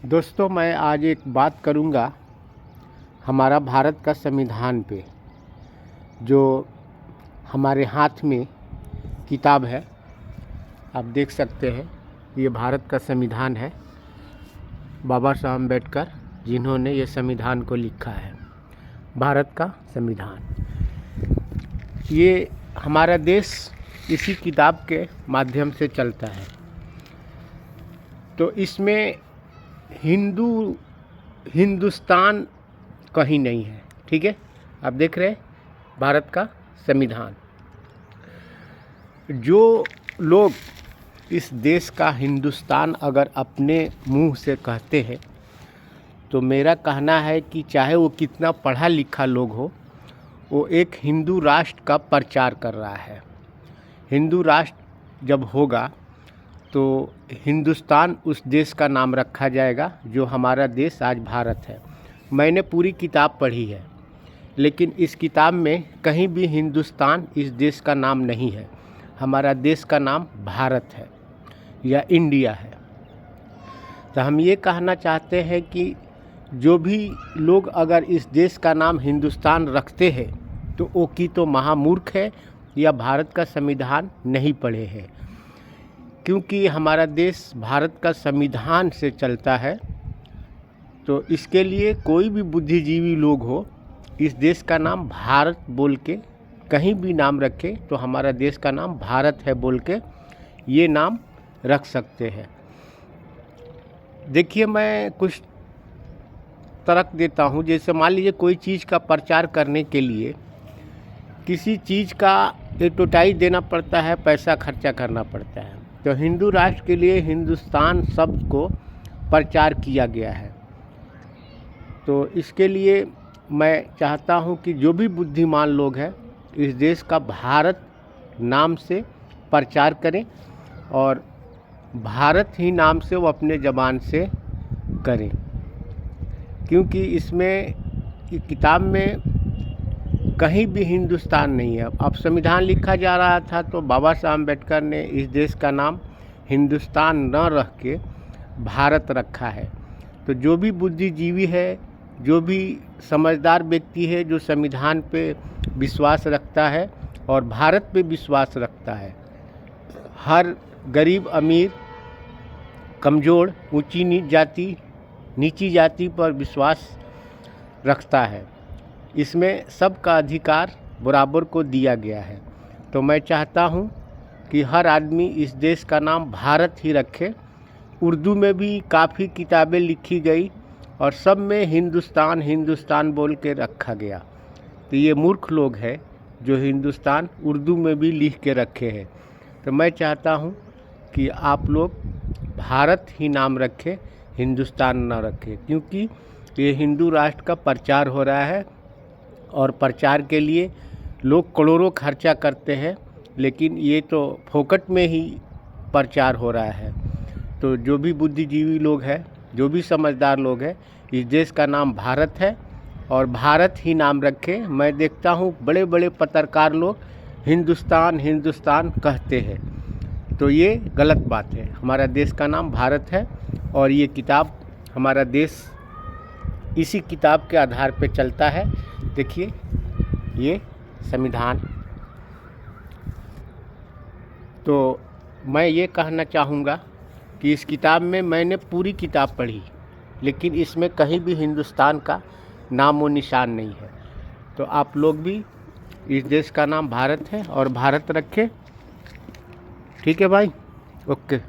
दोस्तों, मैं आज एक बात करूंगा हमारा भारत का संविधान पे। जो हमारे हाथ में किताब है, आप देख सकते हैं, ये भारत का संविधान है। बाबा साहब अम्बेडकर जिन्होंने ये संविधान को लिखा है, भारत का संविधान। ये हमारा देश इसी किताब के माध्यम से चलता है। तो इसमें हिंदुस्तान कहीं नहीं है। ठीक है, आप देख रहे हैं भारत का संविधान। जो लोग इस देश का हिंदुस्तान अगर अपने मुंह से कहते हैं, तो मेरा कहना है कि चाहे वो कितना पढ़ा लिखा लोग हो, वो एक हिंदू राष्ट्र का प्रचार कर रहा है। हिंदू राष्ट्र जब होगा तो हिंदुस्तान उस देश का नाम रखा जाएगा जो हमारा देश आज भारत है। मैंने पूरी किताब पढ़ी है, लेकिन इस किताब में कहीं भी हिंदुस्तान इस देश का नाम नहीं है। हमारा देश का नाम भारत है या इंडिया है। तो हम ये कहना चाहते हैं कि जो भी लोग अगर इस देश का नाम हिंदुस्तान रखते हैं, तो वो की तो महामूर्ख है या भारत का संविधान नहीं पढ़े हैं। क्योंकि हमारा देश भारत का संविधान से चलता है, तो इसके लिए कोई भी बुद्धिजीवी लोग हो, इस देश का नाम भारत बोल के कहीं भी नाम रखे तो हमारा देश का नाम भारत है बोल के ये नाम रख सकते हैं। देखिए, मैं कुछ तर्क देता हूँ। जैसे मान लीजिए कोई चीज़ का प्रचार करने के लिए किसी चीज़ का एडवर्टाइज देना पड़ता है, पैसा खर्चा करना पड़ता है। तो हिंदू राष्ट्र के लिए हिंदुस्तान शब्द को प्रचार किया गया है। तो इसके लिए मैं चाहता हूं कि जो भी बुद्धिमान लोग हैं, इस देश का भारत नाम से प्रचार करें और भारत ही नाम से वो अपने ज़बान से करें। क्योंकि इसमें किताब में कहीं भी हिंदुस्तान नहीं है। अब संविधान लिखा जा रहा था तो बाबा साहब अम्बेडकर ने इस देश का नाम हिंदुस्तान न रख के भारत रखा है। तो जो भी बुद्धिजीवी है, जो भी समझदार व्यक्ति है, जो संविधान पे विश्वास रखता है और भारत पे विश्वास रखता है, हर गरीब अमीर, कमज़ोर, नीची जाति पर विश्वास रखता है। इसमें सबका अधिकार बराबर को दिया गया है। तो मैं चाहता हूं कि हर आदमी इस देश का नाम भारत ही रखे। उर्दू में भी काफ़ी किताबें लिखी गई और सब में हिंदुस्तान हिंदुस्तान बोल के रखा गया। तो ये मूर्ख लोग हैं जो हिंदुस्तान उर्दू में भी लिख के रखे हैं। तो मैं चाहता हूं कि आप लोग भारत ही नाम रखें, हिंदुस्तान ना रखें। क्योंकि ये हिंदू राष्ट्र का प्रचार हो रहा है और प्रचार के लिए लोग करोड़ों खर्चा करते हैं, लेकिन ये तो फोकट में ही प्रचार हो रहा है। तो जो भी बुद्धिजीवी लोग हैं, जो भी समझदार लोग हैं, इस देश का नाम भारत है और भारत ही नाम रखें। मैं देखता हूँ बड़े बड़े पत्रकार लोग हिंदुस्तान हिंदुस्तान कहते हैं, तो ये गलत बात है। हमारा देश का नाम भारत है और ये किताब, हमारा देश इसी किताब के आधार पे चलता है। देखिए, ये संविधान। तो मैं ये कहना चाहूँगा कि इस किताब में मैंने पूरी किताब पढ़ी, लेकिन इसमें कहीं भी हिंदुस्तान का नाम व निशान नहीं है। तो आप लोग भी इस देश का नाम भारत है और भारत रखें। ठीक है भाई, ओके।